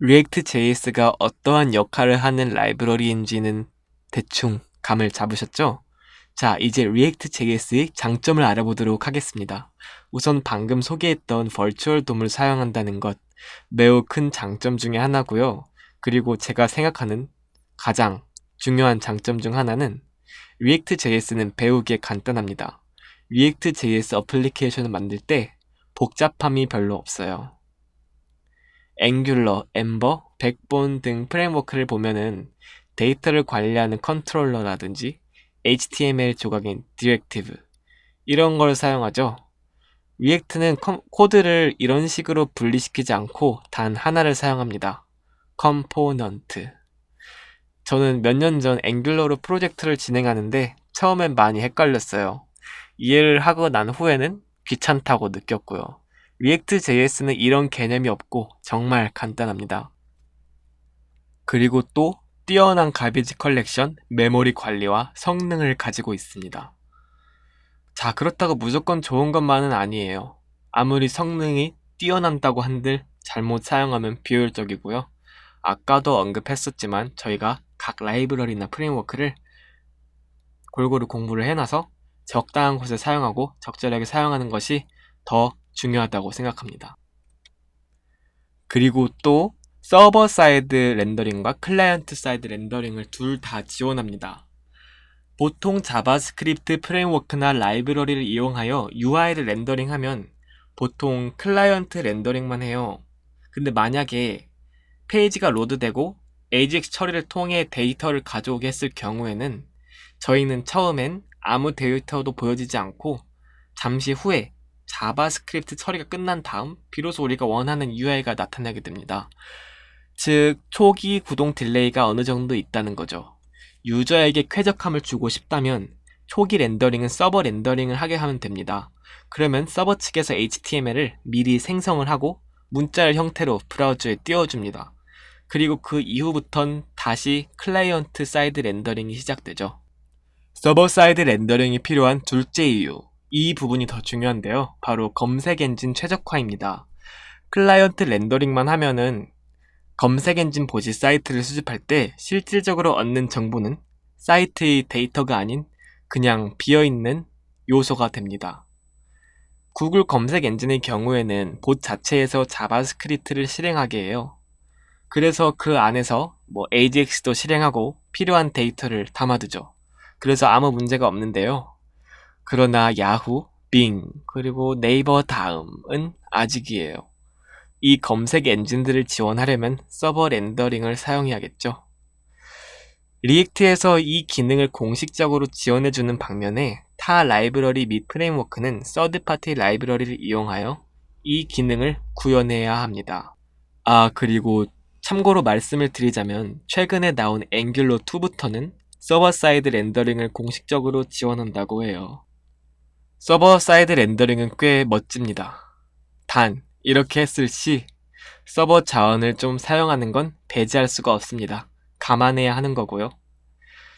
React.js가 어떠한 역할을 하는 라이브러리인지는 대충 감을 잡으셨죠? 자, 이제 React.js의 장점을 알아보도록 하겠습니다. 우선 방금 소개했던 버추얼 돔을 사용한다는 것, 매우 큰 장점 중에 하나고요. 그리고 제가 생각하는 가장 중요한 장점 중 하나는 React.js는 배우기에 간단합니다. React.js 어플리케이션을 만들 때 복잡함이 별로 없어요. 앵귤러, 엠버, 백본 등 프레임워크를 보면은 데이터를 관리하는 컨트롤러라든지 HTML 조각인 디렉티브 이런 걸 사용하죠. 리액트는 코드를 이런 식으로 분리시키지 않고 단 하나를 사용합니다. 컴포넌트. 저는 몇 년 전 앵귤러로 프로젝트를 진행하는데 처음엔 많이 헷갈렸어요. 이해를 하고 난 후에는 귀찮다고 느꼈고요. React.js는 이런 개념이 없고 정말 간단합니다. 그리고 또 뛰어난 가비지 컬렉션, 메모리 관리와 성능을 가지고 있습니다. 자, 그렇다고 무조건 좋은 것만은 아니에요. 아무리 성능이 뛰어난다고 한들 잘못 사용하면 비효율적이고요. 아까도 언급했었지만 저희가 각 라이브러리나 프레임워크를 골고루 공부를 해놔서 적당한 곳에 사용하고 적절하게 사용하는 것이 더 중요하다고 생각합니다. 그리고 또 서버 사이드 렌더링과 클라이언트 사이드 렌더링을 둘 다 지원합니다. 보통 자바스크립트 프레임워크나 라이브러리를 이용하여 UI를 렌더링하면 보통 클라이언트 렌더링만 해요. 근데 만약에 페이지가 로드되고 AJAX 처리를 통해 데이터를 가져오게 했을 경우에는 저희는 처음엔 아무 데이터도 보여지지 않고 잠시 후에 자바스크립트 처리가 끝난 다음 비로소 우리가 원하는 UI가 나타나게 됩니다. 즉, 초기 구동 딜레이가 어느 정도 있다는 거죠. 유저에게 쾌적함을 주고 싶다면 초기 렌더링은 서버 렌더링을 하게 하면 됩니다. 그러면 서버 측에서 HTML을 미리 생성을 하고 문자열 형태로 브라우저에 띄워줍니다. 그리고 그 이후부턴 다시 클라이언트 사이드 렌더링이 시작되죠. 서버 사이드 렌더링이 필요한 둘째 이유, 이 부분이 더 중요한데요. 바로 검색 엔진 최적화입니다. 클라이언트 렌더링만 하면은 검색 엔진 보시 사이트를 수집할 때 실질적으로 얻는 정보는 사이트의 데이터가 아닌 그냥 비어있는 요소가 됩니다. 구글 검색 엔진의 경우에는 봇 자체에서 자바스크립트를 실행하게 해요. 그래서 그 안에서 AJAX도 실행하고 필요한 데이터를 담아두죠. 그래서 아무 문제가 없는데요. 그러나 야후, 빙, 그리고 네이버 다음은 아직이에요. 이 검색 엔진들을 지원하려면 서버 렌더링을 사용해야겠죠. 리액트에서 이 기능을 공식적으로 지원해주는 반면에 타 라이브러리 및 프레임워크는 서드파티 라이브러리를 이용하여 이 기능을 구현해야 합니다. 그리고 참고로 말씀을 드리자면 최근에 나온 앵귤러 2부터는 서버 사이드 렌더링을 공식적으로 지원한다고 해요. 서버 사이드 렌더링은 꽤 멋집니다. 단, 이렇게 했을 시 서버 자원을 좀 사용하는 건 배제할 수가 없습니다. 감안해야 하는 거고요.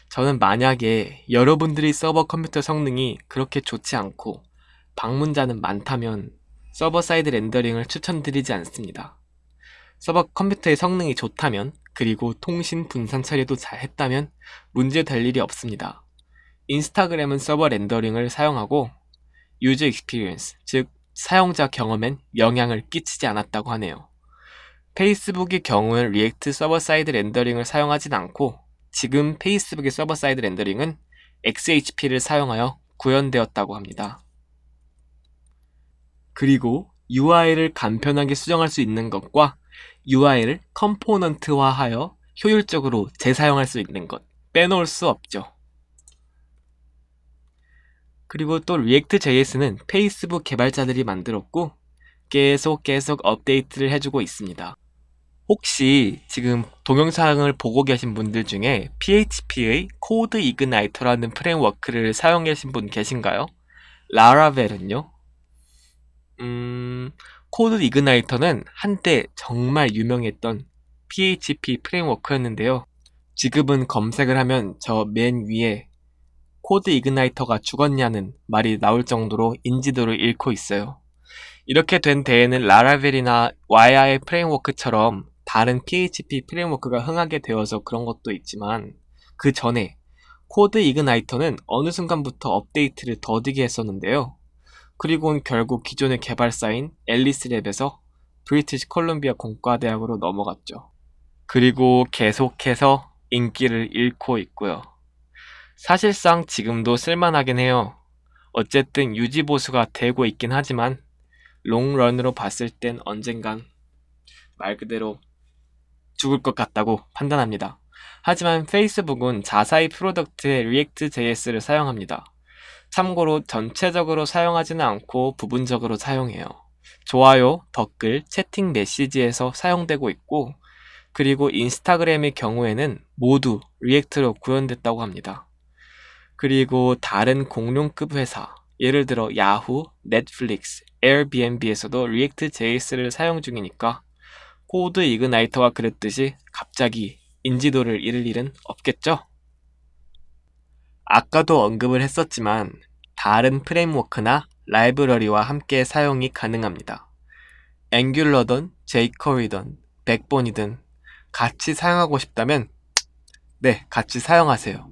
저는 만약에 여러분들이 서버 컴퓨터 성능이 그렇게 좋지 않고 방문자는 많다면 서버 사이드 렌더링을 추천드리지 않습니다. 서버 컴퓨터의 성능이 좋다면 그리고 통신 분산 처리도 잘 했다면 문제될 일이 없습니다. 인스타그램은 서버 렌더링을 사용하고 유저 익스피리언스, 즉 사용자 경험엔 영향을 끼치지 않았다고 하네요. 페이스북의 경우는 리액트 서버 사이드 렌더링을 사용하진 않고 지금 페이스북의 서버 사이드 렌더링은 XHP를 사용하여 구현되었다고 합니다. 그리고 UI를 간편하게 수정할 수 있는 것과 UI를 컴포넌트화하여 효율적으로 재사용할 수 있는 것 빼놓을 수 없죠. 그리고 또 React.js는 페이스북 개발자들이 만들었고 계속 업데이트를 해주고 있습니다. 혹시 지금 동영상을 보고 계신 분들 중에 PHP의 코드 이그나이터라는 프레임워크를 사용해 계신 분 계신가요? 라라벨은요? 코드 이그나이터는 한때 정말 유명했던 PHP 프레임워크였는데요. 지금은 검색을 하면 저 맨 위에 코드 이그나이터가 죽었냐는 말이 나올 정도로 인지도를 잃고 있어요. 이렇게 된 데에는 라라벨이나 YI 프레임워크처럼 다른 PHP 프레임워크가 흥하게 되어서 그런 것도 있지만 그 전에 코드 이그나이터는 어느 순간부터 업데이트를 더디게 했었는데요. 그리고는 결국 기존의 개발사인 앨리스랩에서 브리티시 콜ум비아 공과대학으로 넘어갔죠. 그리고 계속해서 인기를 잃고 있고요. 사실상 지금도 쓸만하긴 해요. 어쨌든 유지보수가 되고 있긴 하지만 롱런으로 봤을 땐 언젠간 말 그대로 죽을 것 같다고 판단합니다. 하지만 페이스북은 자사의 프로덕트에 리액트 JS를 사용합니다. 참고로 전체적으로 사용하지는 않고 부분적으로 사용해요. 좋아요, 댓글, 채팅 메시지에서 사용되고 있고 그리고 인스타그램의 경우에는 모두 리액트로 구현됐다고 합니다. 그리고 다른 공룡급 회사, 예를 들어 야후, 넷플릭스, 에어비앤비에서도 리액트 JS를 사용 중이니까 코드 이그나이터가 그랬듯이 갑자기 인지도를 잃을 일은 없겠죠? 아까도 언급을 했었지만 다른 프레임워크나 라이브러리와 함께 사용이 가능합니다. 앵귤러든, jQuery든, 백본이든 같이 사용하고 싶다면 네, 같이 사용하세요.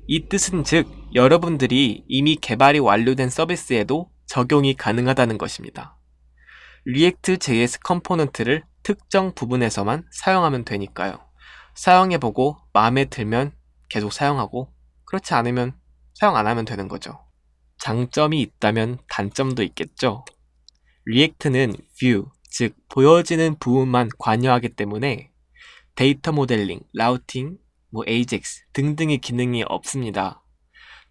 이 뜻은 즉 여러분들이 이미 개발이 완료된 서비스에도 적용이 가능하다는 것입니다. 리액트 JS 컴포넌트를 특정 부분에서만 사용하면 되니까요. 사용해보고 마음에 들면 계속 사용하고 그렇지 않으면 사용 안 하면 되는 거죠. 장점이 있다면 단점도 있겠죠. 리액트는 뷰, 즉 보여지는 부분만 관여하기 때문에 데이터 모델링, 라우팅, AJAX 등등의 기능이 없습니다.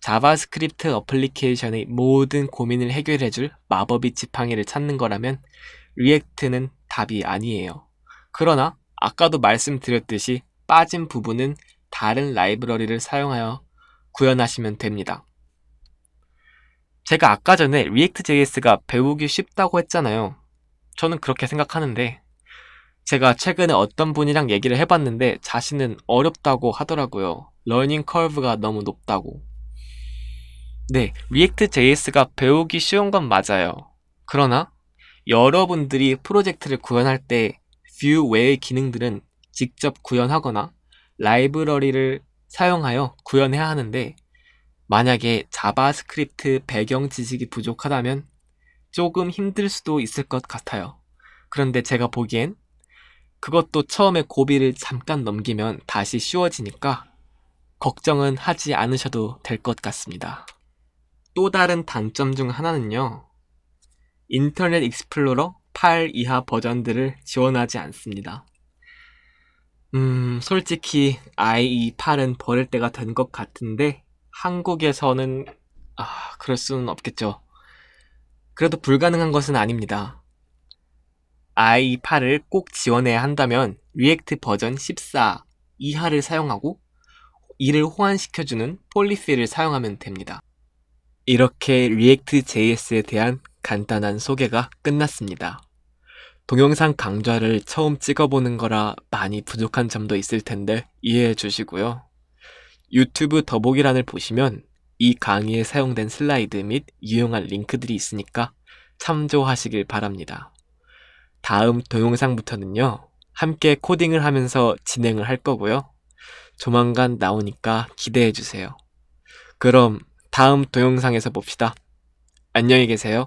자바스크립트 어플리케이션의 모든 고민을 해결해줄 마법의 지팡이를 찾는 거라면 리액트는 답이 아니에요. 그러나 아까도 말씀드렸듯이 빠진 부분은 다른 라이브러리를 사용하여 구현하시면 됩니다. 제가 아까 전에 React.js가 배우기 쉽다고 했잖아요. 저는 그렇게 생각하는데 제가 최근에 어떤 분이랑 얘기를 해봤는데 자신은 어렵다고 하더라고요. 러닝 커브가 너무 높다고. 네, React.js가 배우기 쉬운 건 맞아요. 그러나 여러분들이 프로젝트를 구현할 때 뷰 외의 기능들은 직접 구현하거나 라이브러리를 사용하여 구현해야 하는데 만약에 자바스크립트 배경 지식이 부족하다면 조금 힘들 수도 있을 것 같아요. 그런데 제가 보기엔 그것도 처음에 고비를 잠깐 넘기면 다시 쉬워지니까 걱정은 하지 않으셔도 될 것 같습니다. 또 다른 단점 중 하나는요. 인터넷 익스플로러 8 이하 버전들을 지원하지 않습니다. 솔직히 IE 8은 버릴 때가 된 것 같은데 한국에서는 그럴 수는 없겠죠. 그래도 불가능한 것은 아닙니다. IE 8을 꼭 지원해야 한다면 리액트 버전 14 이하를 사용하고 이를 호환시켜주는 폴리필을 사용하면 됩니다. 이렇게 리액트 JS에 대한 간단한 소개가 끝났습니다. 동영상 강좌를 처음 찍어보는 거라 많이 부족한 점도 있을 텐데 이해해 주시고요. 유튜브 더보기란을 보시면 이 강의에 사용된 슬라이드 및 유용한 링크들이 있으니까 참조하시길 바랍니다. 다음 동영상부터는요, 함께 코딩을 하면서 진행을 할 거고요. 조만간 나오니까 기대해 주세요. 그럼 다음 동영상에서 봅시다. 안녕히 계세요.